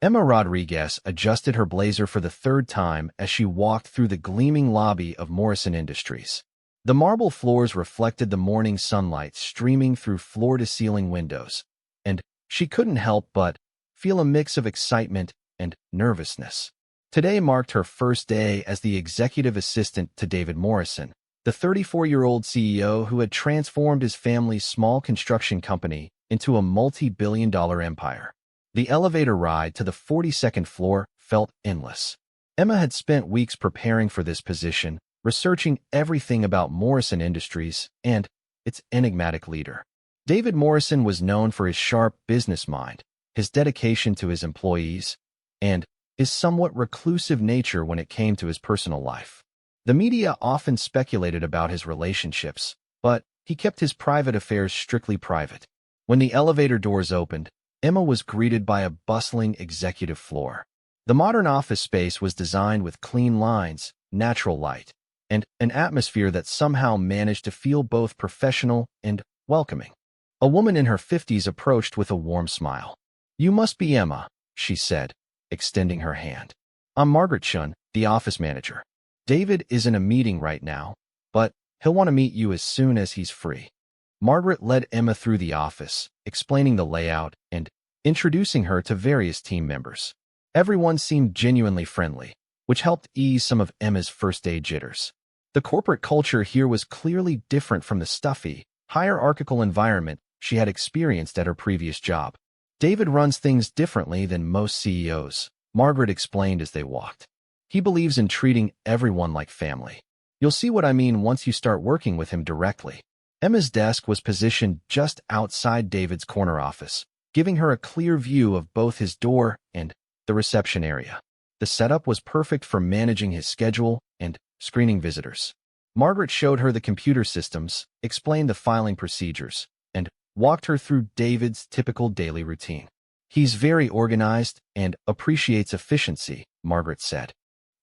Emma Rodriguez adjusted her blazer for the third time as she walked through the gleaming lobby of Morrison Industries. The marble floors reflected the morning sunlight streaming through floor-to-ceiling windows, and she couldn't help but feel a mix of excitement and nervousness. Today marked her first day as the executive assistant to David Morrison, the 34-year-old CEO who had transformed his family's small construction company into a multi-billion-dollar empire. The elevator ride to the 42nd floor felt endless. Emma had spent weeks preparing for this position, researching everything about Morrison Industries and its enigmatic leader. David Morrison was known for his sharp business mind, his dedication to his employees, and his somewhat reclusive nature when it came to his personal life. The media often speculated about his relationships, but he kept his private affairs strictly private. When the elevator doors opened, Emma was greeted by a bustling executive floor. The modern office space was designed with clean lines, natural light, and an atmosphere that somehow managed to feel both professional and welcoming. A woman in her 50s approached with a warm smile. "You must be Emma," she said, extending her hand. "I'm Margaret Chun, the office manager. David is in a meeting right now, but he'll want to meet you as soon as he's free." Margaret led Emma through the office, explaining the layout and introducing her to various team members. Everyone seemed genuinely friendly, which helped ease some of Emma's first-day jitters. The corporate culture here was clearly different from the stuffy, hierarchical environment she had experienced at her previous job. "David runs things differently than most CEOs," Margaret explained as they walked. "He believes in treating everyone like family. You'll see what I mean once you start working with him directly." Emma's desk was positioned just outside David's corner office, giving her a clear view of both his door and the reception area. The setup was perfect for managing his schedule and screening visitors. Margaret showed her the computer systems, explained the filing procedures, and walked her through David's typical daily routine. "He's very organized and appreciates efficiency," Margaret said.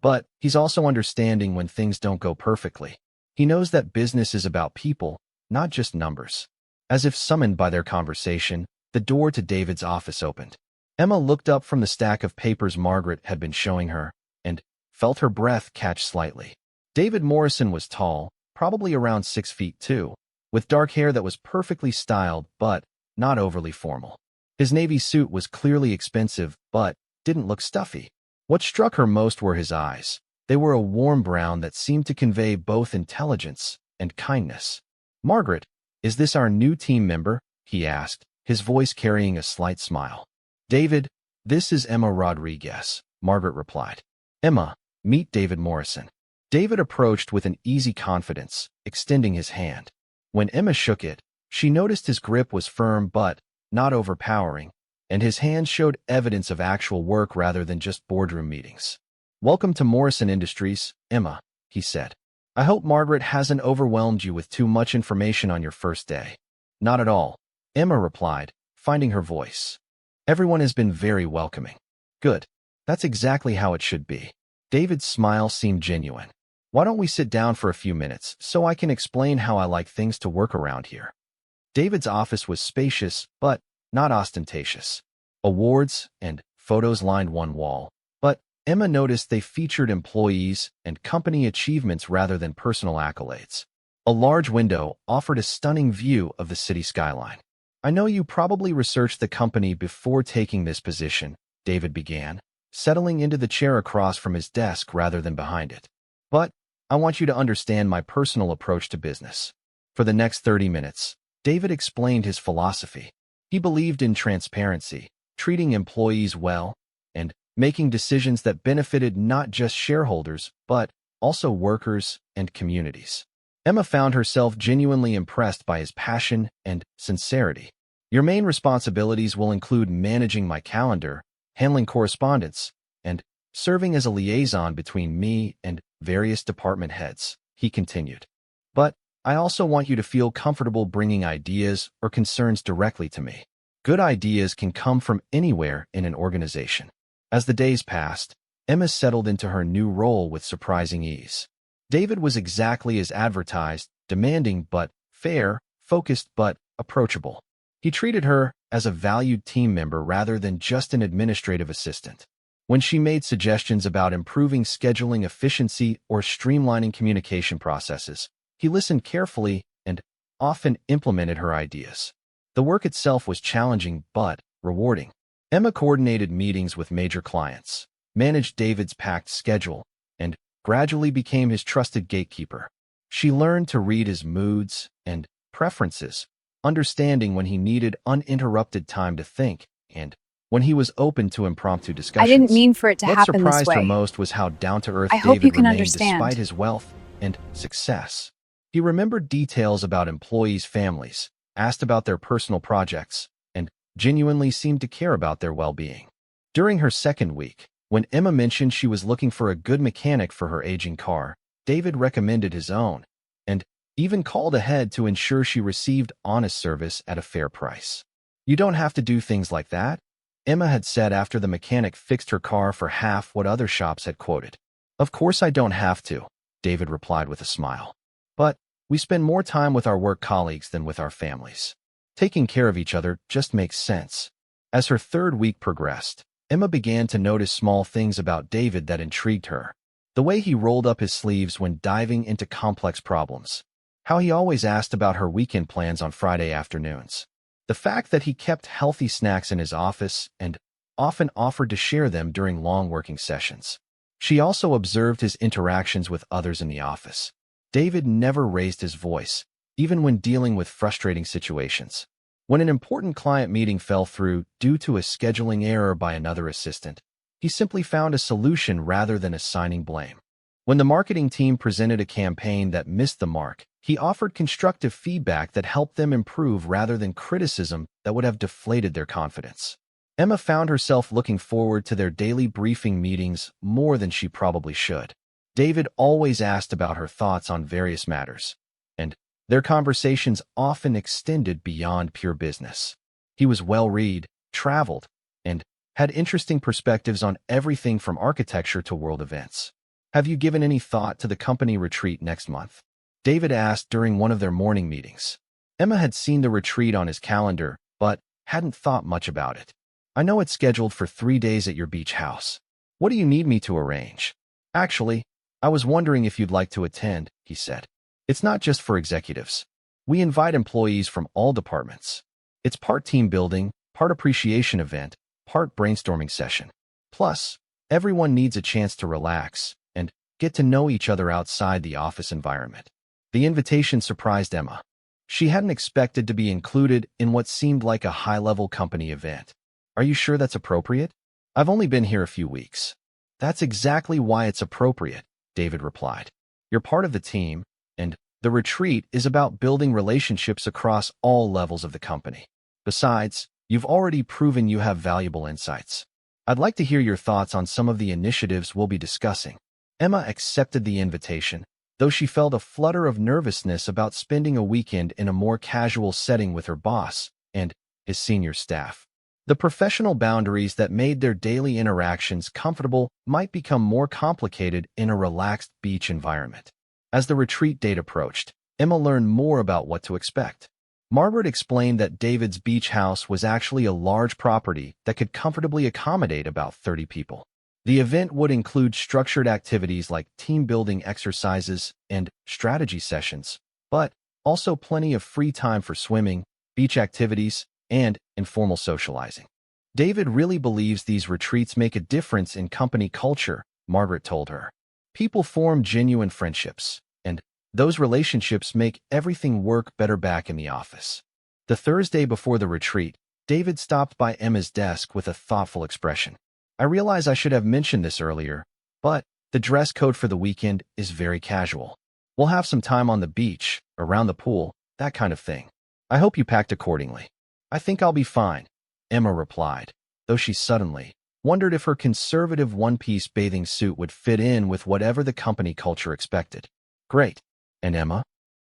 "But he's also understanding when things don't go perfectly. He knows that business is about people, not just numbers." As if summoned by their conversation, the door to David's office opened. Emma looked up from the stack of papers Margaret had been showing her and felt her breath catch slightly. David Morrison was tall, probably around 6 feet 2, with dark hair that was perfectly styled but not overly formal. His navy suit was clearly expensive but didn't look stuffy. What struck her most were his eyes. They were a warm brown that seemed to convey both intelligence and kindness. "Margaret, is this our new team member?" he asked, his voice carrying a slight smile. "David, this is Emma Rodriguez," Margaret replied. "Emma, meet David Morrison." David approached with an easy confidence, extending his hand. When Emma shook it, she noticed his grip was firm but not overpowering, and his hand showed evidence of actual work rather than just boardroom meetings. "Welcome to Morrison Industries, Emma," he said. "I hope Margaret hasn't overwhelmed you with too much information on your first day." "Not at all," Emma replied, finding her voice. "Everyone has been very welcoming." "Good. That's exactly how it should be." David's smile seemed genuine. "Why don't we sit down for a few minutes so I can explain how I like things to work around here?" David's office was spacious, but not ostentatious. Awards and photos lined one wall, but Emma noticed they featured employees and company achievements rather than personal accolades. A large window offered a stunning view of the city skyline. "I know you probably researched the company before taking this position," David began, settling into the chair across from his desk rather than behind it. "But I want you to understand my personal approach to business." For the next 30 minutes, David explained his philosophy. He believed in transparency, treating employees well, and making decisions that benefited not just shareholders, but also workers and communities. Emma found herself genuinely impressed by his passion and sincerity. "Your main responsibilities will include managing my calendar, handling correspondence, and serving as a liaison between me and various department heads," he continued. "But I also want you to feel comfortable bringing ideas or concerns directly to me. Good ideas can come from anywhere in an organization." As the days passed, Emma settled into her new role with surprising ease. David was exactly as advertised, demanding but fair, focused but approachable. He treated her as a valued team member rather than just an administrative assistant. When she made suggestions about improving scheduling efficiency or streamlining communication processes, he listened carefully and often implemented her ideas. The work itself was challenging but rewarding. Emma coordinated meetings with major clients, managed David's packed schedule, and gradually became his trusted gatekeeper. She learned to read his moods and preferences, understanding when he needed uninterrupted time to think and when he was open to impromptu I didn't discussions. mean for it to What happen this surprised her way. most was how down-to-earth I hope you David can remained understand. despite his wealth and success. He remembered details about employees' families, asked about their personal projects, and genuinely seemed to care about their well-being. During her second week, when Emma mentioned she was looking for a good mechanic for her aging car, David recommended his own, and even called ahead to ensure she received honest service at a fair price. "You don't have to do things like that," Emma had said after the mechanic fixed her car for half what other shops had quoted. "Of course I don't have to," David replied with a smile. "But we spend more time with our work colleagues than with our families. Taking care of each other just makes sense." As her third week progressed, Emma began to notice small things about David that intrigued her. The way he rolled up his sleeves when diving into complex problems. How he always asked about her weekend plans on Friday afternoons. The fact that he kept healthy snacks in his office and often offered to share them during long working sessions. She also observed his interactions with others in the office. David never raised his voice, even when dealing with frustrating situations. When an important client meeting fell through due to a scheduling error by another assistant, he simply found a solution rather than assigning blame. When the marketing team presented a campaign that missed the mark, he offered constructive feedback that helped them improve rather than criticism that would have deflated their confidence. Emma found herself looking forward to their daily briefing meetings more than she probably should. David always asked about her thoughts on various matters, and their conversations often extended beyond pure business. He was well-read, traveled, and had interesting perspectives on everything from architecture to world events. "Have you given any thought to the company retreat next month?" David asked during one of their morning meetings. Emma had seen the retreat on his calendar, but hadn't thought much about it. "I know it's scheduled for 3 days at your beach house. What do you need me to arrange?" "Actually, I was wondering if you'd like to attend," he said. "It's not just for executives. We invite employees from all departments. It's part team building, part appreciation event, part brainstorming session. Plus, everyone needs a chance to relax and get to know each other outside the office environment." The invitation surprised Emma. She hadn't expected to be included in what seemed like a high-level company event. "Are you sure that's appropriate? I've only been here a few weeks." "That's exactly why it's appropriate," David replied. "You're part of the team, and the retreat is about building relationships across all levels of the company. Besides, you've already proven you have valuable insights. I'd like to hear your thoughts on some of the initiatives we'll be discussing." Emma accepted the invitation, though she felt a flutter of nervousness about spending a weekend in a more casual setting with her boss and his senior staff. The professional boundaries that made their daily interactions comfortable might become more complicated in a relaxed beach environment. As the retreat date approached, Emma learned more about what to expect. Margaret explained that David's beach house was actually a large property that could comfortably accommodate about 30 people. The event would include structured activities like team-building exercises and strategy sessions, but also plenty of free time for swimming, beach activities, and informal socializing. "David really believes these retreats make a difference in company culture," Margaret told her. "People form genuine friendships, and those relationships make everything work better back in the office." The Thursday before the retreat, David stopped by Emma's desk with a thoughtful expression. "I realize I should have mentioned this earlier, but the dress code for the weekend is very casual. We'll have some time on the beach, around the pool, that kind of thing. I hope you packed accordingly." "I think I'll be fine," Emma replied, though she suddenly wondered if her conservative one-piece bathing suit would fit in with whatever the company culture expected. "Great. And Emma?"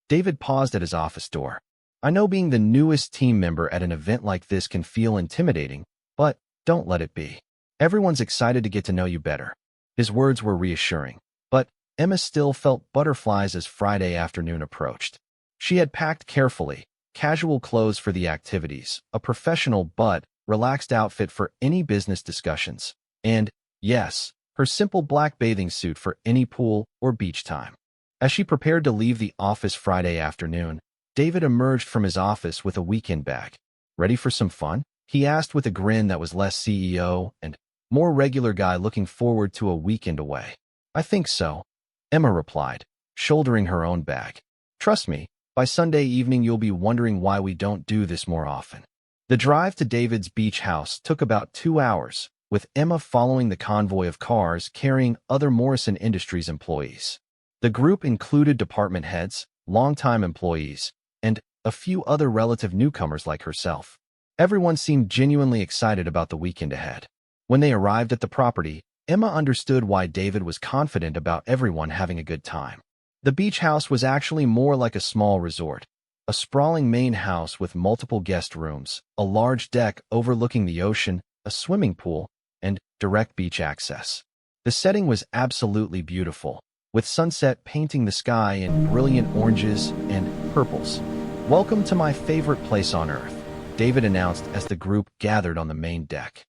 David paused at his office door. "I know being the newest team member at an event like this can feel intimidating, but don't let it be. Everyone's excited to get to know you better." His words were reassuring, but Emma still felt butterflies as Friday afternoon approached. She had packed carefully, casual clothes for the activities, a professional but relaxed outfit for any business discussions, and, yes, her simple black bathing suit for any pool or beach time. As she prepared to leave the office Friday afternoon, David emerged from his office with a weekend bag. "Ready for some fun?" he asked with a grin that was less CEO and more regular guy looking forward to a weekend away. "I think so," Emma replied, shouldering her own bag. "Trust me, by Sunday evening you'll be wondering why we don't do this more often." The drive to David's beach house took about 2 hours, with Emma following the convoy of cars carrying other Morrison Industries employees. The group included department heads, longtime employees, and a few other relative newcomers like herself. Everyone seemed genuinely excited about the weekend ahead. When they arrived at the property, Emma understood why David was confident about everyone having a good time. The beach house was actually more like a small resort, a sprawling main house with multiple guest rooms, a large deck overlooking the ocean, a swimming pool, and direct beach access. The setting was absolutely beautiful, with sunset painting the sky in brilliant oranges and purples. "Welcome to my favorite place on earth," David announced as the group gathered on the main deck.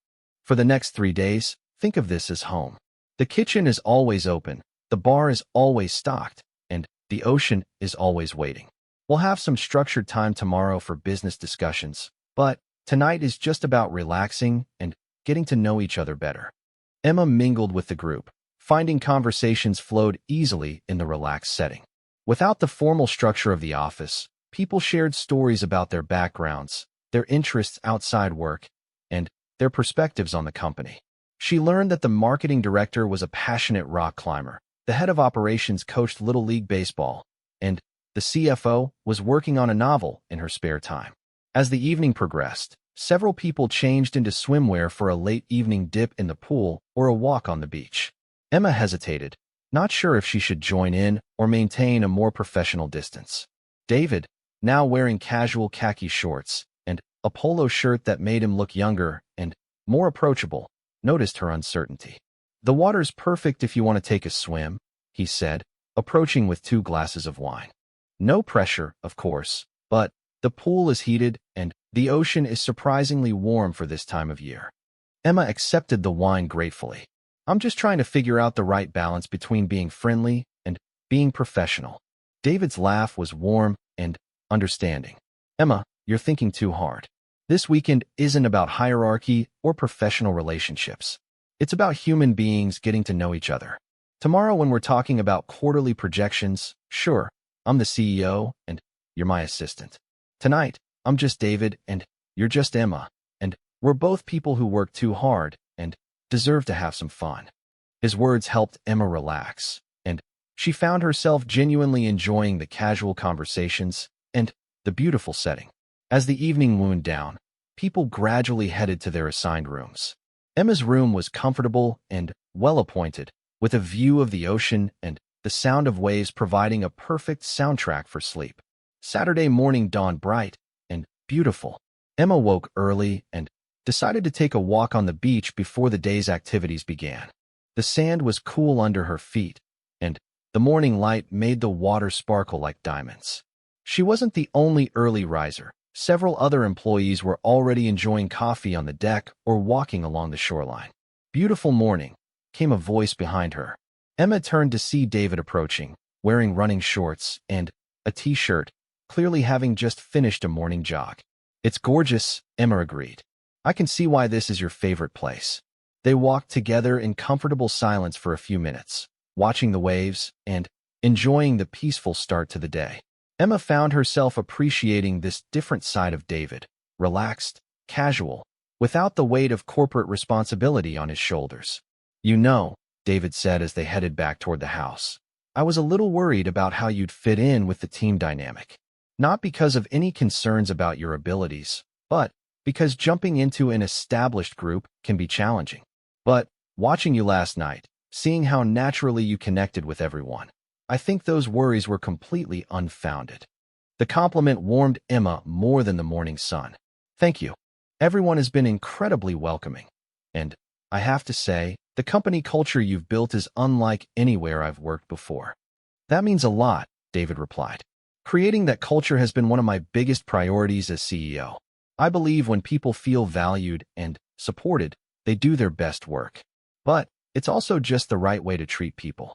"For the next 3 days, think of this as home. The kitchen is always open, the bar is always stocked, and the ocean is always waiting. We'll have some structured time tomorrow for business discussions, but tonight is just about relaxing and getting to know each other better." Emma mingled with the group, finding conversations flowed easily in the relaxed setting. Without the formal structure of the office, people shared stories about their backgrounds, their interests outside work, and their perspectives on the company. She learned that the marketing director was a passionate rock climber, the head of operations coached Little League Baseball, and the CFO was working on a novel in her spare time. As the evening progressed, several people changed into swimwear for a late evening dip in the pool or a walk on the beach. Emma hesitated, not sure if she should join in or maintain a more professional distance. David, now wearing casual khaki shorts and a polo shirt that made him look younger and more approachable, noticed her uncertainty. "The water's perfect if you want to take a swim," he said, approaching with 2 glasses of wine. "No pressure, of course, but the pool is heated and the ocean is surprisingly warm for this time of year." Emma accepted the wine gratefully. "I'm just trying to figure out the right balance between being friendly and being professional." David's laugh was warm and understanding. "Emma, you're thinking too hard. This weekend isn't about hierarchy or professional relationships. It's about human beings getting to know each other. Tomorrow when we're talking about quarterly projections, sure, I'm the CEO and you're my assistant. Tonight, I'm just David and you're just Emma, and we're both people who work too hard and deserve to have some fun." His words helped Emma relax, and she found herself genuinely enjoying the casual conversations and the beautiful setting. As the evening wound down, people gradually headed to their assigned rooms. Emma's room was comfortable and well-appointed, with a view of the ocean and the sound of waves providing a perfect soundtrack for sleep. Saturday morning dawned bright and beautiful. Emma woke early and decided to take a walk on the beach before the day's activities began. The sand was cool under her feet, and the morning light made the water sparkle like diamonds. She wasn't the only early riser. Several other employees were already enjoying coffee on the deck or walking along the shoreline. "Beautiful morning," came a voice behind her. Emma turned to see David approaching, wearing running shorts and a t-shirt, clearly having just finished a morning jog. "It's gorgeous," Emma agreed. "I can see why this is your favorite place." They walked together in comfortable silence for a few minutes, watching the waves and enjoying the peaceful start to the day. Emma found herself appreciating this different side of David, relaxed, casual, without the weight of corporate responsibility on his shoulders. "You know," David said as they headed back toward the house, "I was a little worried about how you'd fit in with the team dynamic. Not because of any concerns about your abilities, but because jumping into an established group can be challenging. But watching you last night, seeing how naturally you connected with everyone, I think those worries were completely unfounded." The compliment warmed Emma more than the morning sun. "Thank you. Everyone has been incredibly welcoming. And I have to say, the company culture you've built is unlike anywhere I've worked before." "That means a lot," David replied. Creating that culture has been one of my biggest priorities as CEO. I believe when people feel valued and supported, they do their best work. But it's also just the right way to treat people.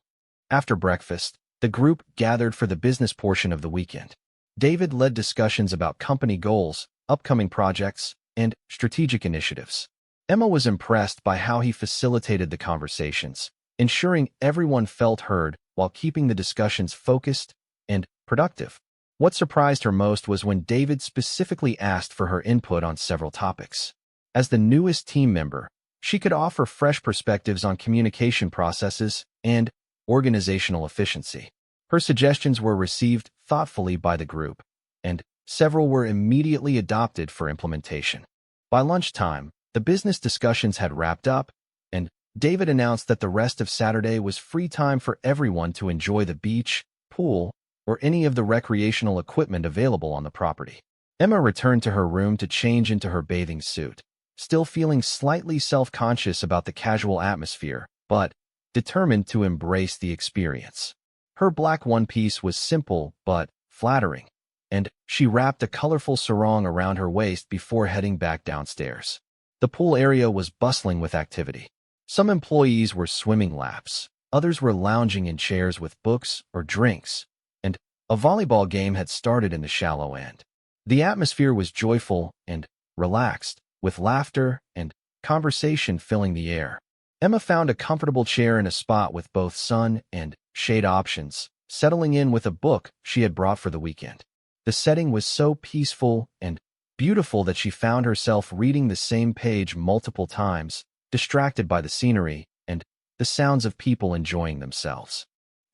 After breakfast, the group gathered for the business portion of the weekend. David led discussions about company goals, upcoming projects, and strategic initiatives. Emma was impressed by how he facilitated the conversations, ensuring everyone felt heard while keeping the discussions focused and productive. What surprised her most was when David specifically asked for her input on several topics. As the newest team member, she could offer fresh perspectives on communication processes and organizational efficiency. Her suggestions were received thoughtfully by the group, and several were immediately adopted for implementation. By lunchtime, the business discussions had wrapped up, and David announced that the rest of Saturday was free time for everyone to enjoy the beach, pool, or any of the recreational equipment available on the property. Emma returned to her room to change into her bathing suit, still feeling slightly self-conscious about the casual atmosphere, but determined to embrace the experience. Her black one-piece was simple but flattering, and she wrapped a colorful sarong around her waist before heading back downstairs. The pool area was bustling with activity. Some employees were swimming laps, others were lounging in chairs with books or drinks, and a volleyball game had started in the shallow end. The atmosphere was joyful and relaxed, with laughter and conversation filling the air. Emma found a comfortable chair in a spot with both sun and shade options, settling in with a book she had brought for the weekend. The setting was so peaceful and beautiful that she found herself reading the same page multiple times, distracted by the scenery and the sounds of people enjoying themselves.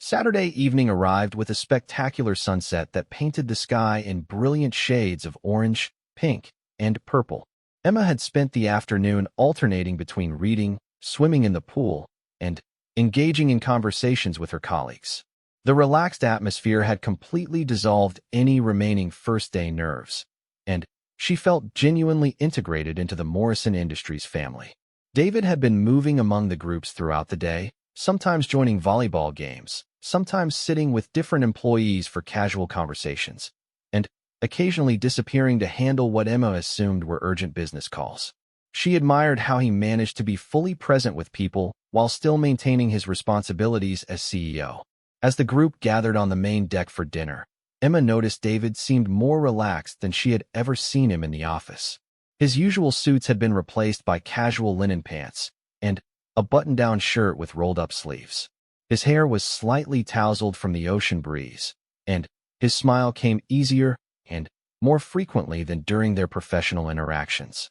Saturday evening arrived with a spectacular sunset that painted the sky in brilliant shades of orange, pink, and purple. Emma had spent the afternoon alternating between reading, swimming in the pool, and engaging in conversations with her colleagues. The relaxed atmosphere had completely dissolved any remaining first-day nerves, and she felt genuinely integrated into the Morrison Industries family. David had been moving among the groups throughout the day, sometimes joining volleyball games, sometimes sitting with different employees for casual conversations, and occasionally disappearing to handle what Emma assumed were urgent business calls. She admired how he managed to be fully present with people while still maintaining his responsibilities as CEO. As the group gathered on the main deck for dinner, Emma noticed David seemed more relaxed than she had ever seen him in the office. His usual suits had been replaced by casual linen pants and a button-down shirt with rolled-up sleeves. His hair was slightly tousled from the ocean breeze, and his smile came easier and more frequently than during their professional interactions.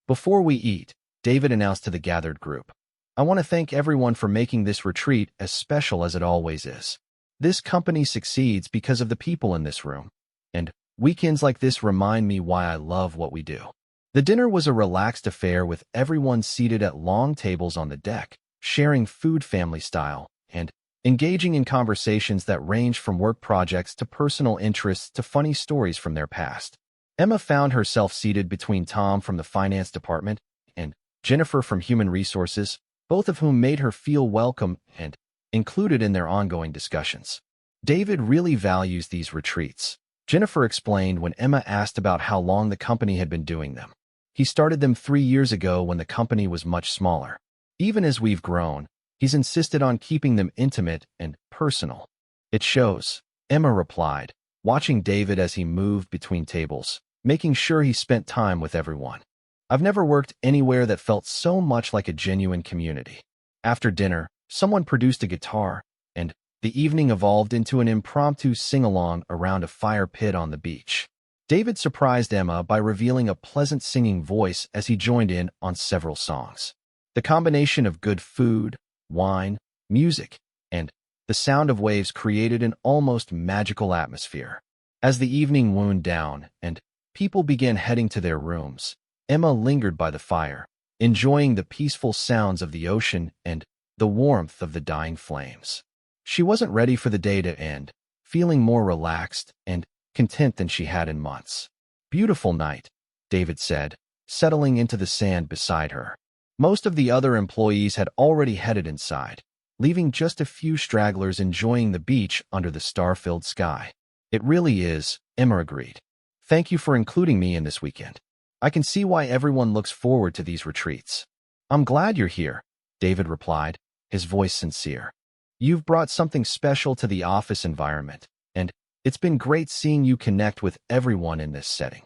Before we eat, David announced to the gathered group, "I want to thank everyone for making this retreat as special as it always is. This company succeeds because of the people in this room, and weekends like this remind me why I love what we do." The dinner was a relaxed affair with everyone seated at long tables on the deck, sharing food family style, and engaging in conversations that ranged from work projects to personal interests to funny stories from their past. Emma found herself seated between Tom from the finance department and Jennifer from human resources, both of whom made her feel welcome and included in their ongoing discussions. David really values these retreats, Jennifer explained when Emma asked about how long the company had been doing them. He started them 3 years ago when the company was much smaller. Even as we've grown, he's insisted on keeping them intimate and personal. It shows, Emma replied, watching David as he moved between tables, making sure he spent time with everyone. "I've never worked anywhere that felt so much like a genuine community." After dinner, someone produced a guitar, and the evening evolved into an impromptu sing-along around a fire pit on the beach. David surprised Emma by revealing a pleasant singing voice as he joined in on several songs. The combination of good food, wine, music, and the sound of waves created an almost magical atmosphere. As the evening wound down and people began heading to their rooms, Emma lingered by the fire, enjoying the peaceful sounds of the ocean and the warmth of the dying flames. She wasn't ready for the day to end, feeling more relaxed and content than she had in months. "Beautiful night," David said, settling into the sand beside her. Most of the other employees had already headed inside, leaving just a few stragglers enjoying the beach under the star-filled sky. It really is, Emma agreed. Thank you for including me in this weekend. I can see why everyone looks forward to these retreats. I'm glad you're here, David replied, his voice sincere. You've brought something special to the office environment, and it's been great seeing you connect with everyone in this setting.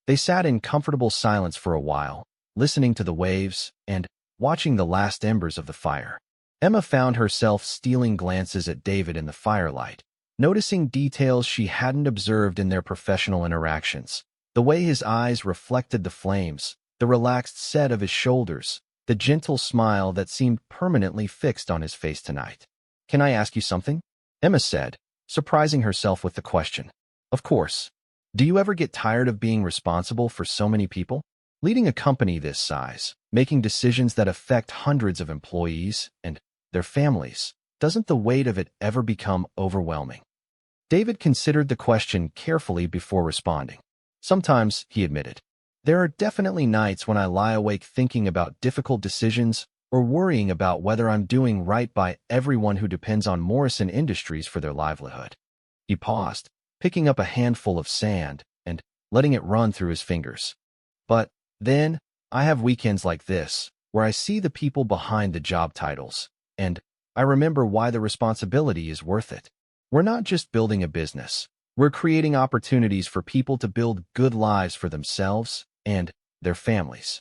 They sat in comfortable silence for a while, listening to the waves and watching the last embers of the fire. Emma found herself stealing glances at David in the firelight, noticing details she hadn't observed in their professional interactions. The way his eyes reflected the flames, the relaxed set of his shoulders, the gentle smile that seemed permanently fixed on his face tonight. Can I ask you something? Emma said, surprising herself with the question. Of course. Do you ever get tired of being responsible for so many people? Leading a company this size, making decisions that affect hundreds of employees and their families, doesn't the weight of it ever become overwhelming? David considered the question carefully before responding. Sometimes, he admitted, there are definitely nights when I lie awake thinking about difficult decisions or worrying about whether I'm doing right by everyone who depends on Morrison Industries for their livelihood. He paused, picking up a handful of sand and letting it run through his fingers. But then, I have weekends like this, where I see the people behind the job titles, and I remember why the responsibility is worth it. We're not just building a business. We're creating opportunities for people to build good lives for themselves and their families.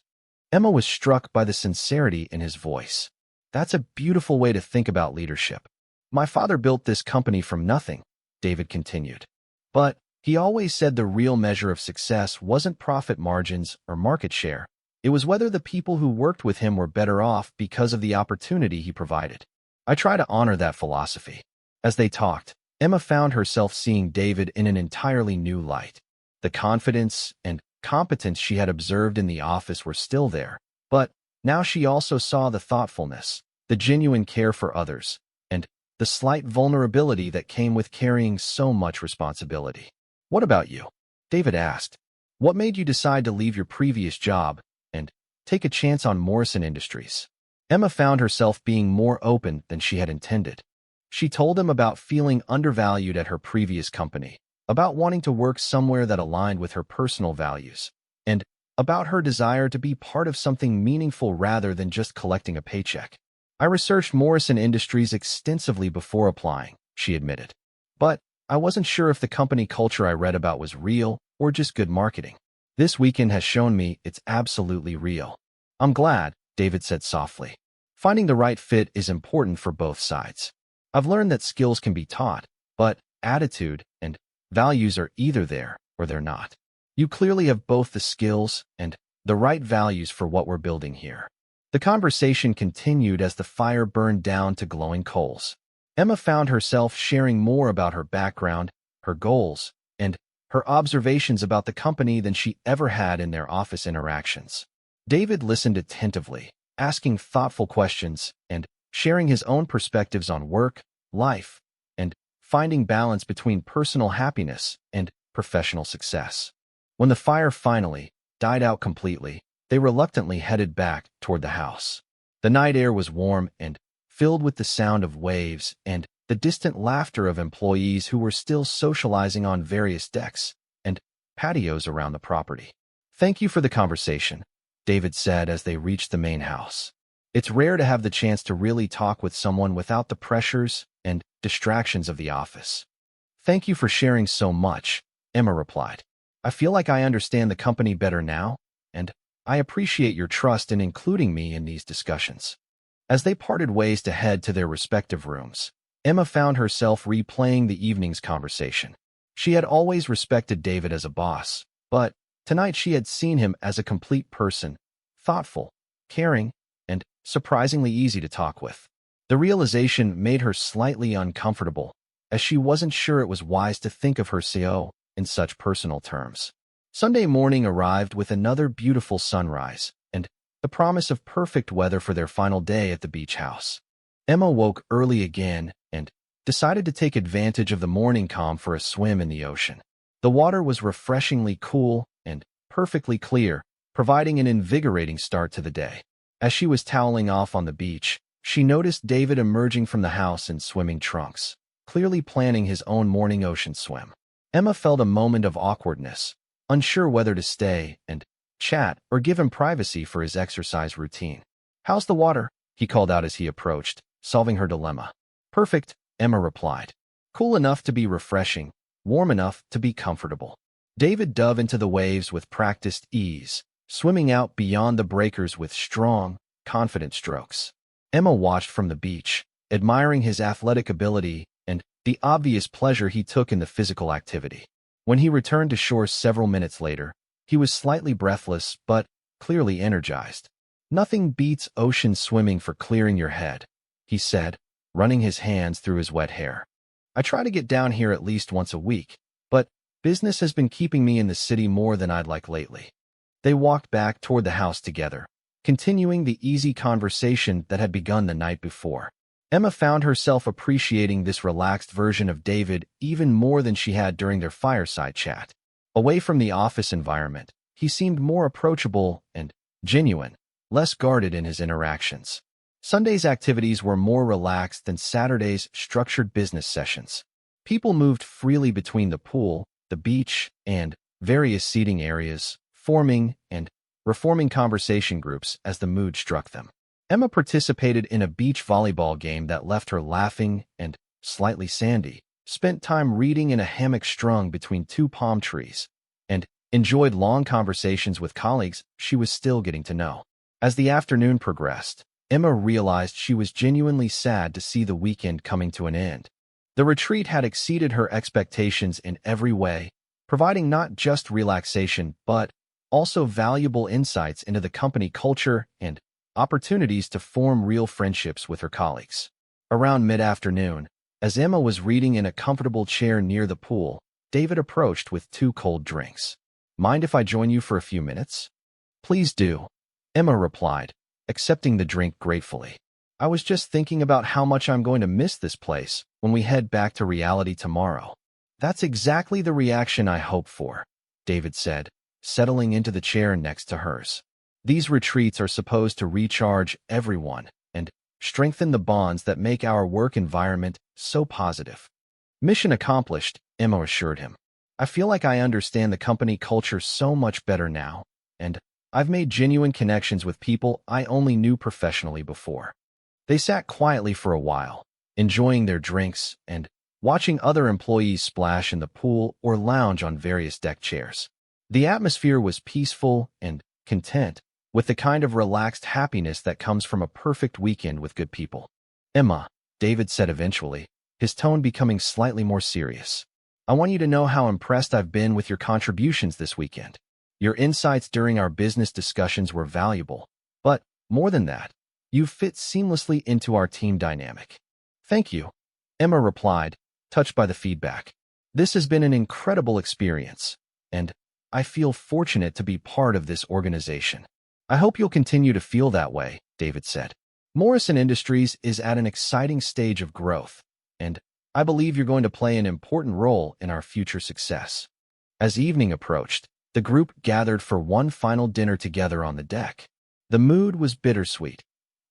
Emma was struck by the sincerity in his voice. That's a beautiful way to think about leadership. My father built this company from nothing, David continued. But he always said the real measure of success wasn't profit margins or market share. It was whether the people who worked with him were better off because of the opportunity he provided. I try to honor that philosophy. As they talked, Emma found herself seeing David in an entirely new light. The confidence and competence she had observed in the office were still there, but now she also saw the thoughtfulness, the genuine care for others, and the slight vulnerability that came with carrying so much responsibility. What about you? David asked. What made you decide to leave your previous job and take a chance on Morrison Industries? Emma found herself being more open than she had intended. She told him about feeling undervalued at her previous company, about wanting to work somewhere that aligned with her personal values, and about her desire to be part of something meaningful rather than just collecting a paycheck. I researched Morrison Industries extensively before applying, she admitted. But I wasn't sure if the company culture I read about was real or just good marketing. This weekend has shown me it's absolutely real. I'm glad, David said softly. Finding the right fit is important for both sides. I've learned that skills can be taught, but attitude and values are either there or they're not. You clearly have both the skills and the right values for what we're building here. The conversation continued as the fire burned down to glowing coals. Emma found herself sharing more about her background, her goals, and her observations about the company than she ever had in their office interactions. David listened attentively, asking thoughtful questions and sharing his own perspectives on work, life, and finding balance between personal happiness and professional success. When the fire finally died out completely, they reluctantly headed back toward the house. The night air was warm and filled with the sound of waves and the distant laughter of employees who were still socializing on various decks and patios around the property. Thank you for the conversation, David said as they reached the main house. It's rare to have the chance to really talk with someone without the pressures and distractions of the office. Thank you for sharing so much, Emma replied. I feel like I understand the company better now, and I appreciate your trust in including me in these discussions. As they parted ways to head to their respective rooms, Emma found herself replaying the evening's conversation. She had always respected David as a boss, but tonight she had seen him as a complete person, thoughtful, caring, and surprisingly easy to talk with. The realization made her slightly uncomfortable, as she wasn't sure it was wise to think of her CO in such personal terms. Sunday morning arrived with another beautiful sunrise and the promise of perfect weather for their final day at the beach house. Emma woke early again and decided to take advantage of the morning calm for a swim in the ocean. The water was refreshingly cool and perfectly clear, providing an invigorating start to the day. As she was toweling off on the beach, she noticed David emerging from the house in swimming trunks, clearly planning his own morning ocean swim. Emma felt a moment of awkwardness, unsure whether to stay and chat or give him privacy for his exercise routine. "How's the water?" he called out as he approached, solving her dilemma. "Perfect," Emma replied. "Cool enough to be refreshing, warm enough to be comfortable." David dove into the waves with practiced ease, swimming out beyond the breakers with strong, confident strokes. Emma watched from the beach, admiring his athletic ability and the obvious pleasure he took in the physical activity. When he returned to shore several minutes later, he was slightly breathless but clearly energized. "Nothing beats ocean swimming for clearing your head," he said, running his hands through his wet hair. "I try to get down here at least once a week, but business has been keeping me in the city more than I'd like lately." They walked back toward the house together, continuing the easy conversation that had begun the night before. Emma found herself appreciating this relaxed version of David even more than she had during their fireside chat. Away from the office environment, he seemed more approachable and genuine, less guarded in his interactions. Sunday's activities were more relaxed than Saturday's structured business sessions. People moved freely between the pool, the beach, and various seating areas, forming and reforming conversation groups as the mood struck them. Emma participated in a beach volleyball game that left her laughing and slightly sandy, spent time reading in a hammock strung between two palm trees, and enjoyed long conversations with colleagues she was still getting to know. As the afternoon progressed, Emma realized she was genuinely sad to see the weekend coming to an end. The retreat had exceeded her expectations in every way, providing not just relaxation but also valuable insights into the company culture and opportunities to form real friendships with her colleagues. Around mid-afternoon, as Emma was reading in a comfortable chair near the pool, David approached with 2 cold drinks. "Mind if I join you for a few minutes?" "Please do," Emma replied, accepting the drink gratefully. "I was just thinking about how much I'm going to miss this place when we head back to reality tomorrow." "That's exactly the reaction I hope for," David said, settling into the chair next to hers. "These retreats are supposed to recharge everyone and strengthen the bonds that make our work environment so positive." "Mission accomplished," Emma assured him. "I feel like I understand the company culture so much better now, and I've made genuine connections with people I only knew professionally before." They sat quietly for a while, enjoying their drinks and watching other employees splash in the pool or lounge on various deck chairs. The atmosphere was peaceful and content, with the kind of relaxed happiness that comes from a perfect weekend with good people. "Emma," David said eventually, his tone becoming slightly more serious, "I want you to know how impressed I've been with your contributions this weekend. Your insights during our business discussions were valuable, but more than that, you fit seamlessly into our team dynamic." "Thank you," Emma replied, touched by the feedback. "This has been an incredible experience, and I feel fortunate to be part of this organization." "I hope you'll continue to feel that way," David said. "Morrison Industries is at an exciting stage of growth, and I believe you're going to play an important role in our future success." As evening approached, the group gathered for one final dinner together on the deck. The mood was bittersweet.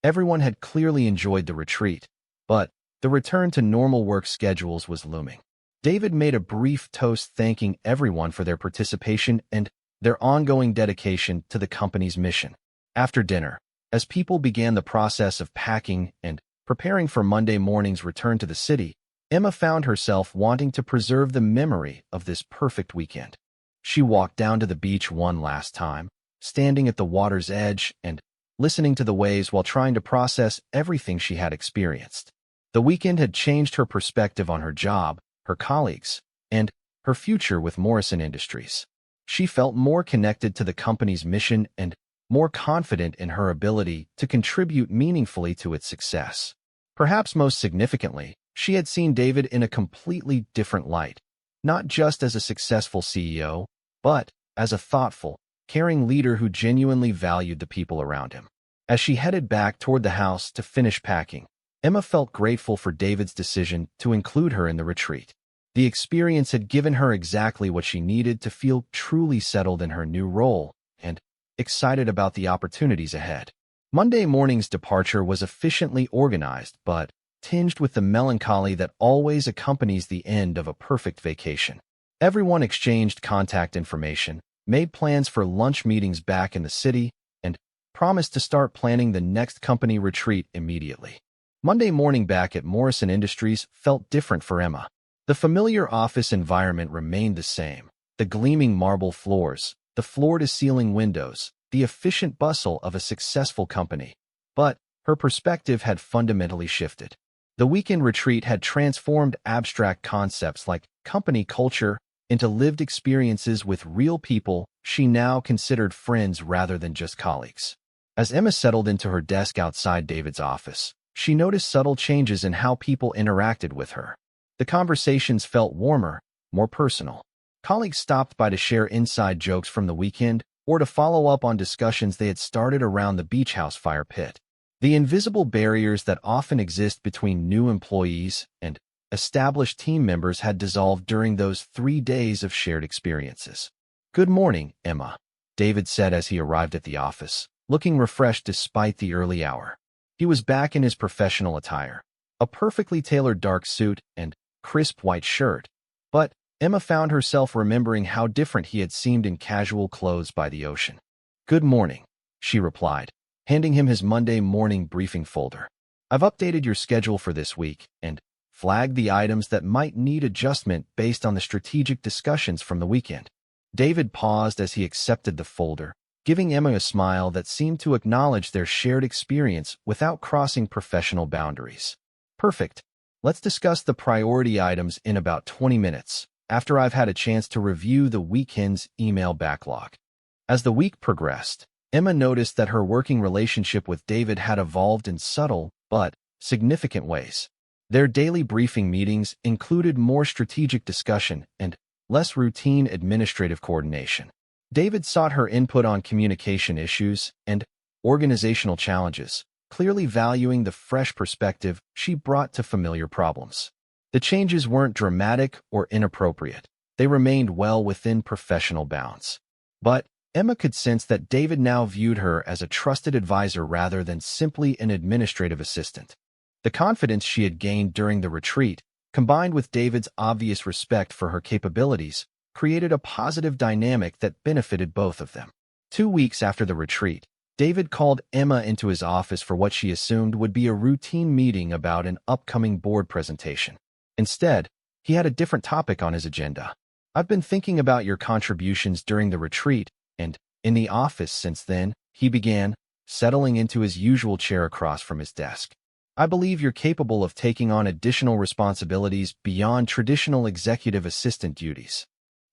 Everyone had clearly enjoyed the retreat, but the return to normal work schedules was looming. David made a brief toast thanking everyone for their participation and their ongoing dedication to the company's mission. After dinner, as people began the process of packing and preparing for Monday morning's return to the city, Emma found herself wanting to preserve the memory of this perfect weekend. She walked down to the beach one last time, standing at the water's edge and listening to the waves while trying to process everything she had experienced. The weekend had changed her perspective on her job, her colleagues, and her future with Morrison Industries. She felt more connected to the company's mission and more confident in her ability to contribute meaningfully to its success. Perhaps most significantly, she had seen David in a completely different light, not just as a successful CEO, but as a thoughtful, caring leader who genuinely valued the people around him. As she headed back toward the house to finish packing, Emma felt grateful for David's decision to include her in the retreat. The experience had given her exactly what she needed to feel truly settled in her new role and excited about the opportunities ahead. Monday morning's departure was efficiently organized but tinged with the melancholy that always accompanies the end of a perfect vacation. Everyone exchanged contact information, made plans for lunch meetings back in the city, and promised to start planning the next company retreat immediately. Monday morning back at Morrison Industries felt different for Emma. The familiar office environment remained the same. The gleaming marble floors, the floor-to-ceiling windows, the efficient bustle of a successful company. But her perspective had fundamentally shifted. The weekend retreat had transformed abstract concepts like company culture into lived experiences with real people she now considered friends rather than just colleagues. As Emma settled into her desk outside David's office, she noticed subtle changes in how people interacted with her. The conversations felt warmer, more personal. Colleagues stopped by to share inside jokes from the weekend or to follow up on discussions they had started around the beach house fire pit. The invisible barriers that often exist between new employees and established team members had dissolved during those 3 days of shared experiences. "Good morning, Emma," David said as he arrived at the office, looking refreshed despite the early hour. He was back in his professional attire, a perfectly tailored dark suit and crisp white shirt, but Emma found herself remembering how different he had seemed in casual clothes by the ocean. "Good morning," she replied, handing him his Monday morning briefing folder. "I've updated your schedule for this week and flagged the items that might need adjustment based on the strategic discussions from the weekend." David paused as he accepted the folder, giving Emma a smile that seemed to acknowledge their shared experience without crossing professional boundaries. "Perfect. Let's discuss the priority items in about 20 minutes, after I've had a chance to review the weekend's email backlog." As the week progressed, Emma noticed that her working relationship with David had evolved in subtle but significant ways. Their daily briefing meetings included more strategic discussion and less routine administrative coordination. David sought her input on communication issues and organizational challenges, clearly valuing the fresh perspective she brought to familiar problems. The changes weren't dramatic or inappropriate. They remained well within professional bounds. But Emma could sense that David now viewed her as a trusted advisor rather than simply an administrative assistant. The confidence she had gained during the retreat, combined with David's obvious respect for her capabilities, created a positive dynamic that benefited both of them. 2 weeks after the retreat, David called Emma into his office for what she assumed would be a routine meeting about an upcoming board presentation. Instead, he had a different topic on his agenda. "I've been thinking about your contributions during the retreat and in the office since then," he began, settling into his usual chair across from his desk. "I believe you're capable of taking on additional responsibilities beyond traditional executive assistant duties."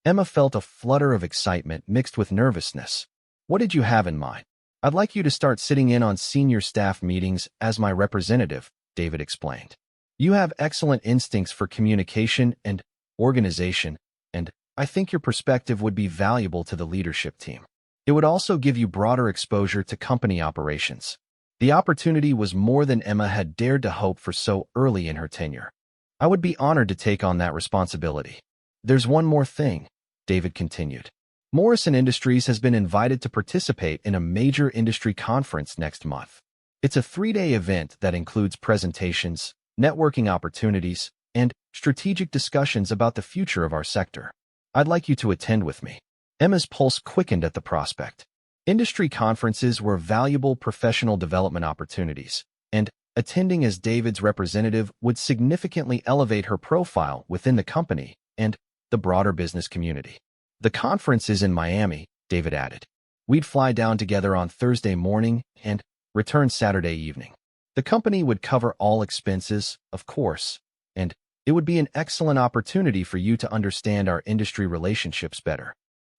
Emma felt a flutter of excitement mixed with nervousness. "What did you have in mind?" "I'd like you to start sitting in on senior staff meetings as my representative," David explained. "You have excellent instincts for communication and organization, and I think your perspective would be valuable to the leadership team. It would also give you broader exposure to company operations." The opportunity was more than Emma had dared to hope for so early in her tenure. "I would be honored to take on that responsibility." "There's one more thing," David continued. "Morrison Industries has been invited to participate in a major industry conference next month. It's a 3-day event that includes presentations, networking opportunities, and strategic discussions about the future of our sector. I'd like you to attend with me." Emma's pulse quickened at the prospect. Industry conferences were valuable professional development opportunities, and attending as David's representative would significantly elevate her profile within the company and the broader business community. "The conference is in Miami," David added. "We'd fly down together on Thursday morning and return Saturday evening. The company would cover all expenses, of course, and it would be an excellent opportunity for you to understand our industry relationships better."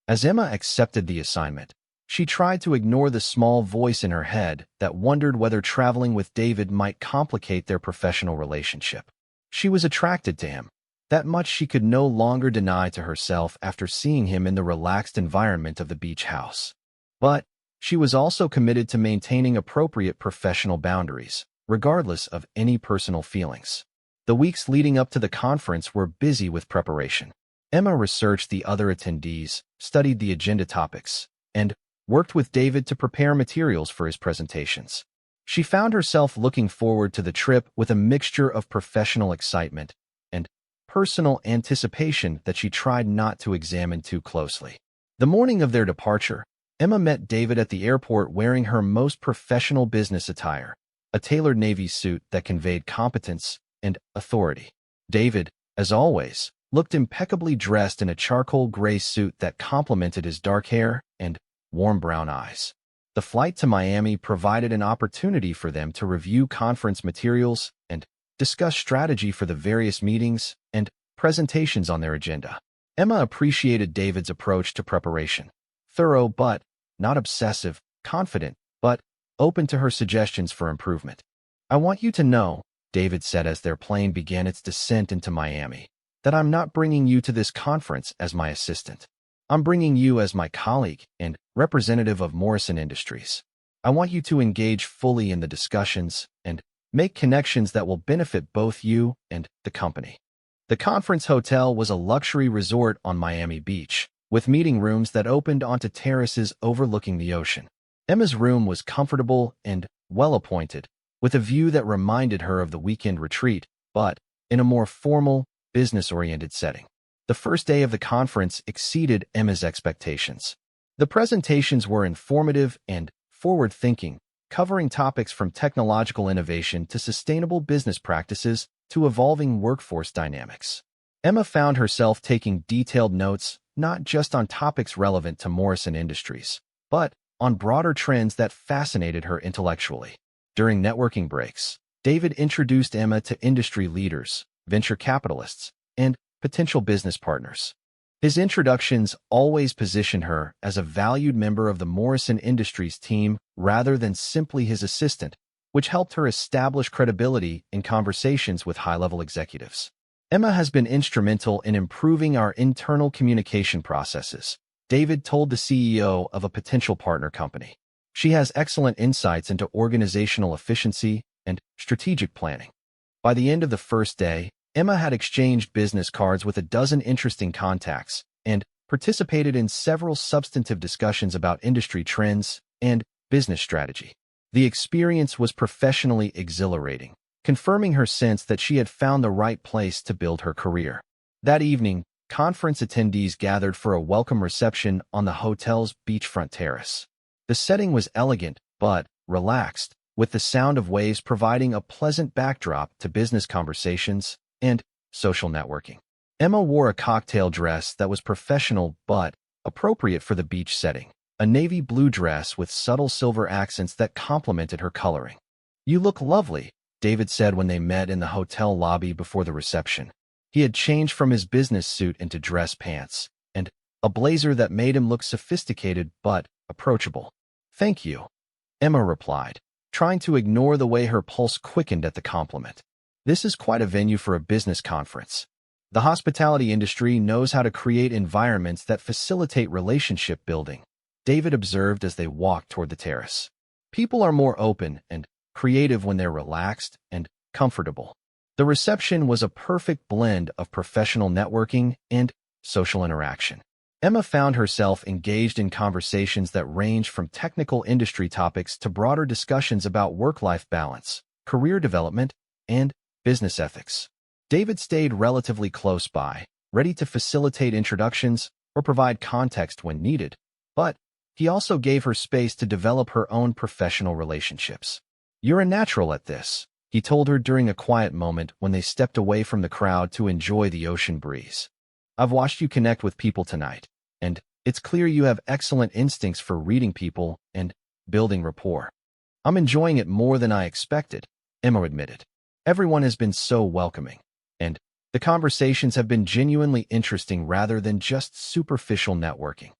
As Emma accepted the assignment, she tried to ignore the small voice in her head that wondered whether traveling with David might complicate their professional relationship. She was attracted to him. That much she could no longer deny to herself after seeing him in the relaxed environment of the beach house. But she was also committed to maintaining appropriate professional boundaries, regardless of any personal feelings. The weeks leading up to the conference were busy with preparation. Emma researched the other attendees, studied the agenda topics, and worked with David to prepare materials for his presentations. She found herself looking forward to the trip with a mixture of professional excitement and personal anticipation that she tried not to examine too closely. The morning of their departure, Emma met David at the airport wearing her most professional business attire, a tailored navy suit that conveyed competence and authority. David, as always, looked impeccably dressed in a charcoal gray suit that complemented his dark hair and warm brown eyes. The flight to Miami provided an opportunity for them to review conference materials and discuss strategy for the various meetings and presentations on their agenda. Emma appreciated David's approach to preparation. Thorough but not obsessive, confident but open to her suggestions for improvement. "I want you to know," David said as their plane began its descent into Miami, "that I'm not bringing you to this conference as my assistant. I'm bringing you as my colleague and representative of Morrison Industries. I want you to engage fully in the discussions and make connections that will benefit both you and the company." The conference hotel was a luxury resort on Miami Beach, with meeting rooms that opened onto terraces overlooking the ocean. Emma's room was comfortable and well-appointed, with a view that reminded her of the weekend retreat, but in a more formal, business-oriented setting. The first day of the conference exceeded Emma's expectations. The presentations were informative and forward-thinking, covering topics from technological innovation to sustainable business practices to evolving workforce dynamics. Emma found herself taking detailed notes not just on topics relevant to Morrison Industries, but on broader trends that fascinated her intellectually. During networking breaks, David introduced Emma to industry leaders, venture capitalists, and potential business partners. His introductions always positioned her as a valued member of the Morrison Industries team rather than simply his assistant, which helped her establish credibility in conversations with high-level executives. "Emma has been instrumental in improving our internal communication processes," David told the CEO of a potential partner company. "She has excellent insights into organizational efficiency and strategic planning." By the end of the first day, Emma had exchanged business cards with a dozen interesting contacts and participated in several substantive discussions about industry trends and business strategy. The experience was professionally exhilarating, confirming her sense that she had found the right place to build her career. That evening, conference attendees gathered for a welcome reception on the hotel's beachfront terrace. The setting was elegant but relaxed, with the sound of waves providing a pleasant backdrop to business conversations and social networking. Emma wore a cocktail dress that was professional but appropriate for the beach setting, a navy blue dress with subtle silver accents that complemented her coloring. "You look lovely," David said when they met in the hotel lobby before the reception. He had changed from his business suit into dress pants and a blazer that made him look sophisticated but approachable. "Thank you," Emma replied, trying to ignore the way her pulse quickened at the compliment. "This is quite a venue for a business conference. The hospitality industry knows how to create environments that facilitate relationship building," David observed as they walked toward the terrace. "People are more open and creative when they're relaxed and comfortable." The reception was a perfect blend of professional networking and social interaction. Emma found herself engaged in conversations that ranged from technical industry topics to broader discussions about work-life balance, career development, and business ethics. David stayed relatively close by, ready to facilitate introductions or provide context when needed, but he also gave her space to develop her own professional relationships. "You're a natural at this," he told her during a quiet moment when they stepped away from the crowd to enjoy the ocean breeze. "I've watched you connect with people tonight, and it's clear you have excellent instincts for reading people and building rapport." "I'm enjoying it more than I expected," Emma admitted. "Everyone has been so welcoming, and the conversations have been genuinely interesting rather than just superficial networking."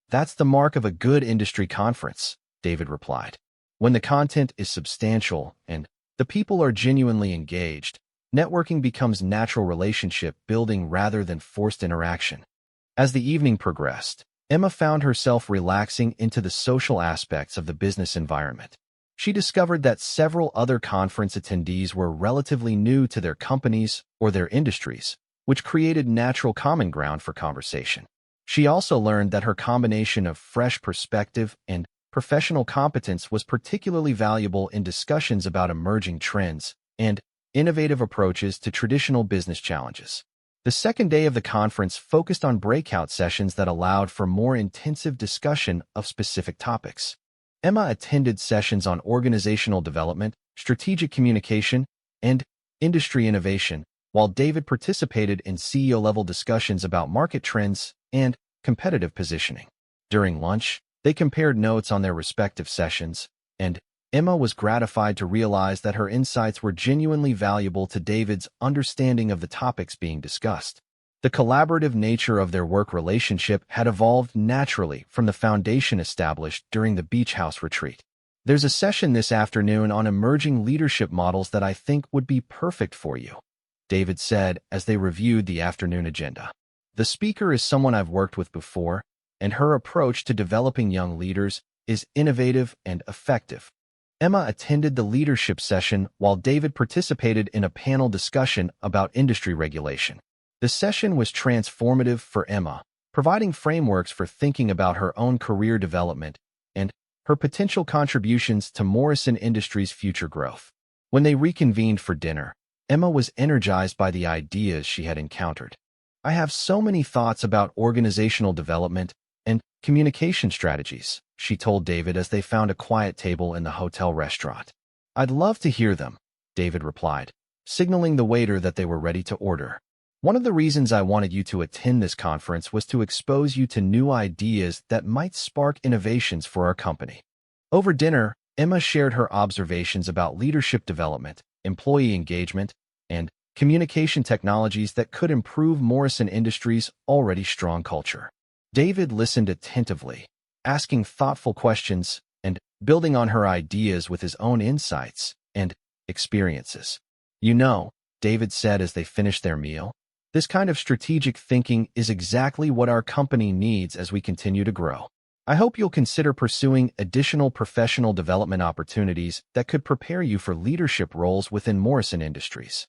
"That's the mark of a good industry conference," David replied. "When the content is substantial and the people are genuinely engaged, networking becomes natural relationship building rather than forced interaction." As the evening progressed, Emma found herself relaxing into the social aspects of the business environment. She discovered that several other conference attendees were relatively new to their companies or their industries, which created natural common ground for conversation. She also learned that her combination of fresh perspective and professional competence was particularly valuable in discussions about emerging trends and innovative approaches to traditional business challenges. The second day of the conference focused on breakout sessions that allowed for more intensive discussion of specific topics. Emma attended sessions on organizational development, strategic communication, and industry innovation, while David participated in CEO-level discussions about market trends and competitive positioning. During lunch, they compared notes on their respective sessions, and Emma was gratified to realize that her insights were genuinely valuable to David's understanding of the topics being discussed. The collaborative nature of their work relationship had evolved naturally from the foundation established during the beach house retreat. There's a session this afternoon on emerging leadership models that I think would be perfect for you, David said as they reviewed the afternoon agenda. The speaker is someone I've worked with before, and her approach to developing young leaders is innovative and effective. Emma attended the leadership session while David participated in a panel discussion about industry regulation. The session was transformative for Emma, providing frameworks for thinking about her own career development and her potential contributions to Morrison Industries' future growth. When they reconvened for dinner, Emma was energized by the ideas she had encountered. I have so many thoughts about organizational development and communication strategies, she told David as they found a quiet table in the hotel restaurant. I'd love to hear them, David replied, signaling the waiter that they were ready to order. One of the reasons I wanted you to attend this conference was to expose you to new ideas that might spark innovations for our company. Over dinner, Emma shared her observations about leadership development, employee engagement, and communication technologies that could improve Morrison Industries' already strong culture. David listened attentively, asking thoughtful questions and building on her ideas with his own insights and experiences. You know, David said as they finished their meal, this kind of strategic thinking is exactly what our company needs as we continue to grow. I hope you'll consider pursuing additional professional development opportunities that could prepare you for leadership roles within Morrison Industries.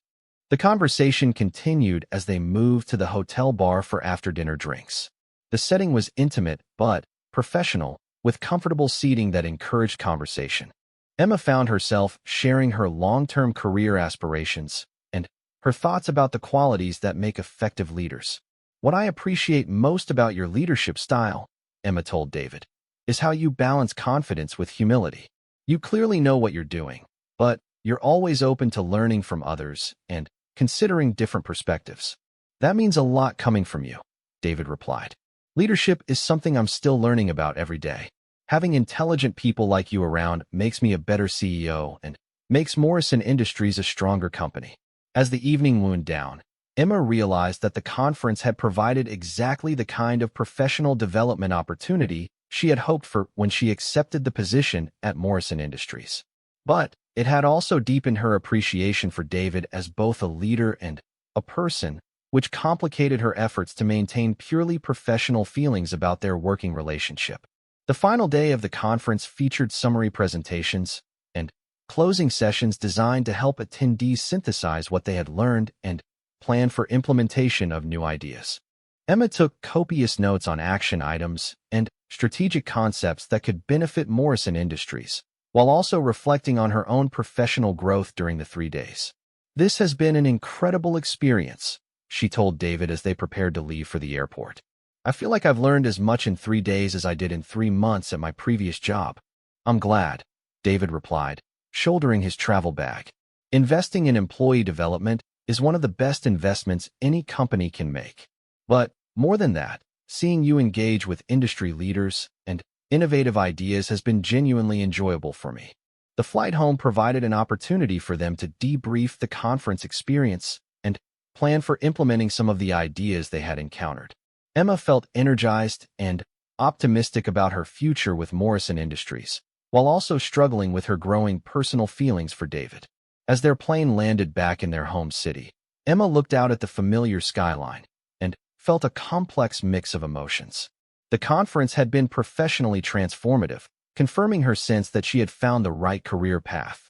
The conversation continued as they moved to the hotel bar for after-dinner drinks. The setting was intimate but professional, with comfortable seating that encouraged conversation. Emma found herself sharing her long-term career aspirations and her thoughts about the qualities that make effective leaders. What I appreciate most about your leadership style, Emma told David, is how you balance confidence with humility. You clearly know what you're doing, but you're always open to learning from others and considering different perspectives. That means a lot coming from you, David replied. Leadership is something I'm still learning about every day. Having intelligent people like you around makes me a better CEO and makes Morrison Industries a stronger company. As the evening wound down, Emma realized that the conference had provided exactly the kind of professional development opportunity she had hoped for when she accepted the position at Morrison Industries. But it had also deepened her appreciation for David as both a leader and a person, which complicated her efforts to maintain purely professional feelings about their working relationship. The final day of the conference featured summary presentations and closing sessions designed to help attendees synthesize what they had learned and plan for implementation of new ideas. Emma took copious notes on action items and strategic concepts that could benefit Morrison Industries, while also reflecting on her own professional growth during the 3 days. This has been an incredible experience, she told David as they prepared to leave for the airport. I feel like I've learned as much in 3 days as I did in 3 months at my previous job. I'm glad, David replied, shouldering his travel bag. Investing in employee development is one of the best investments any company can make. But more than that, seeing you engage with industry leaders and innovative ideas has been genuinely enjoyable for me. The flight home provided an opportunity for them to debrief the conference experience and plan for implementing some of the ideas they had encountered. Emma felt energized and optimistic about her future with Morrison Industries, while also struggling with her growing personal feelings for David. As their plane landed back in their home city, Emma looked out at the familiar skyline and felt a complex mix of emotions. The conference had been professionally transformative, confirming her sense that she had found the right career path.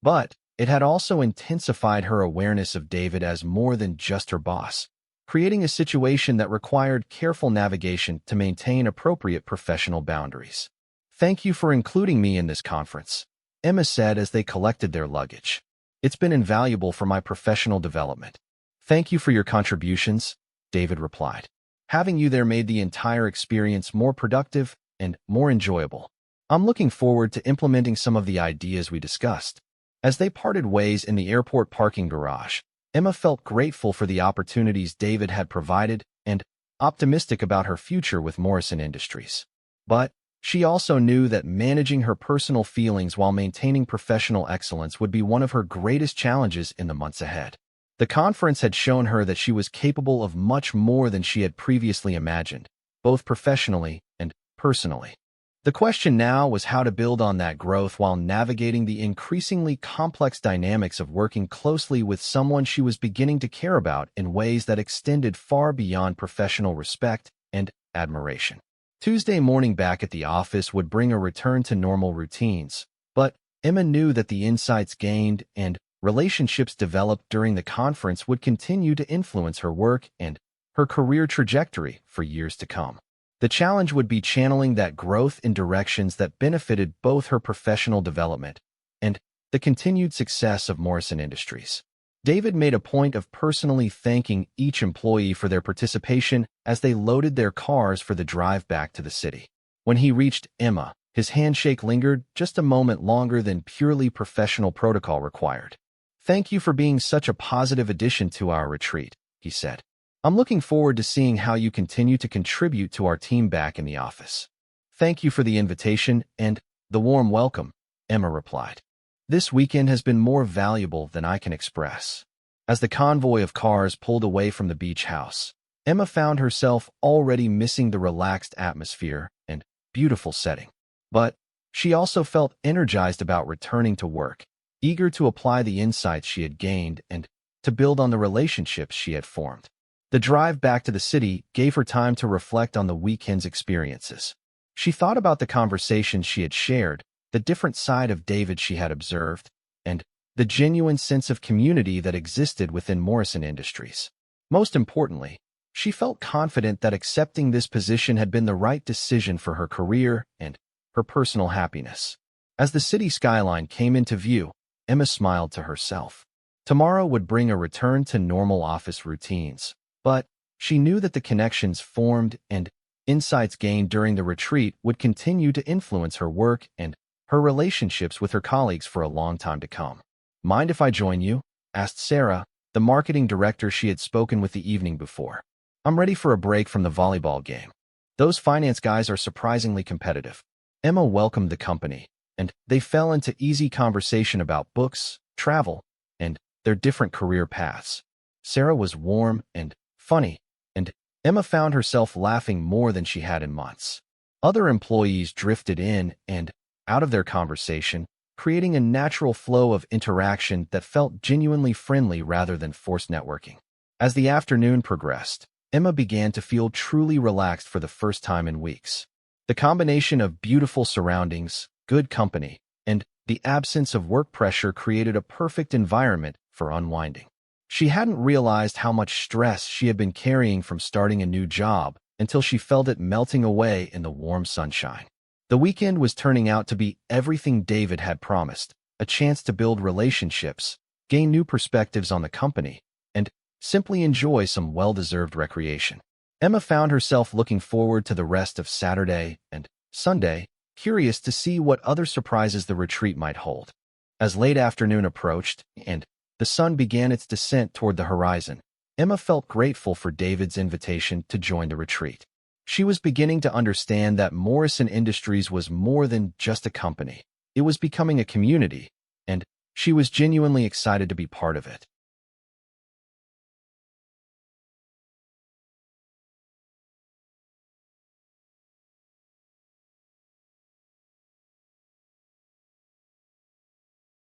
But it had also intensified her awareness of David as more than just her boss, creating a situation that required careful navigation to maintain appropriate professional boundaries. Thank you for including me in this conference, Emma said as they collected their luggage. It's been invaluable for my professional development. "Thank you for your contributions," David replied. "Having you there made the entire experience more productive and more enjoyable. I'm looking forward to implementing some of the ideas we discussed." As they parted ways in the airport parking garage, Emma felt grateful for the opportunities David had provided and optimistic about her future with Morrison Industries. But she also knew that managing her personal feelings while maintaining professional excellence would be one of her greatest challenges in the months ahead. The conference had shown her that she was capable of much more than she had previously imagined, both professionally and personally. The question now was how to build on that growth while navigating the increasingly complex dynamics of working closely with someone she was beginning to care about in ways that extended far beyond professional respect and admiration. Tuesday morning back at the office would bring a return to normal routines, but Emma knew that the insights gained and relationships developed during the conference would continue to influence her work and her career trajectory for years to come. The challenge would be channeling that growth in directions that benefited both her professional development and the continued success of Morrison Industries. David made a point of personally thanking each employee for their participation as they loaded their cars for the drive back to the city. When he reached Emma, his handshake lingered just a moment longer than purely professional protocol required. "Thank you for being such a positive addition to our retreat," he said. "I'm looking forward to seeing how you continue to contribute to our team back in the office." "Thank you for the invitation and the warm welcome," Emma replied. "This weekend has been more valuable than I can express." As the convoy of cars pulled away from the beach house, Emma found herself already missing the relaxed atmosphere and beautiful setting. But she also felt energized about returning to work, eager to apply the insights she had gained and to build on the relationships she had formed. The drive back to the city gave her time to reflect on the weekend's experiences. She thought about the conversations she had shared, the different side of David she had observed, and the genuine sense of community that existed within Morrison Industries. Most importantly, she felt confident that accepting this position had been the right decision for her career and her personal happiness. As the city skyline came into view, Emma smiled to herself. Tomorrow would bring a return to normal office routines. But she knew that the connections formed and insights gained during the retreat would continue to influence her work and her relationships with her colleagues for a long time to come. "Mind if I join you?" asked Sarah, the marketing director she had spoken with the evening before. "I'm ready for a break from the volleyball game. Those finance guys are surprisingly competitive." Emma welcomed the company, and they fell into easy conversation about books, travel, and their different career paths. Sarah was warm and funny, and Emma found herself laughing more than she had in months. Other employees drifted in and out of their conversation, creating a natural flow of interaction that felt genuinely friendly rather than forced networking. As the afternoon progressed, Emma began to feel truly relaxed for the first time in weeks. The combination of beautiful surroundings, good company, and the absence of work pressure created a perfect environment for unwinding. She hadn't realized how much stress she had been carrying from starting a new job until she felt it melting away in the warm sunshine. The weekend was turning out to be everything David had promised, a chance to build relationships, gain new perspectives on the company, and simply enjoy some well-deserved recreation. Emma found herself looking forward to the rest of Saturday and Sunday, curious to see what other surprises the retreat might hold. As late afternoon approached and the sun began its descent toward the horizon, Emma felt grateful for David's invitation to join the retreat. She was beginning to understand that Morrison Industries was more than just a company. It was becoming a community, and she was genuinely excited to be part of it.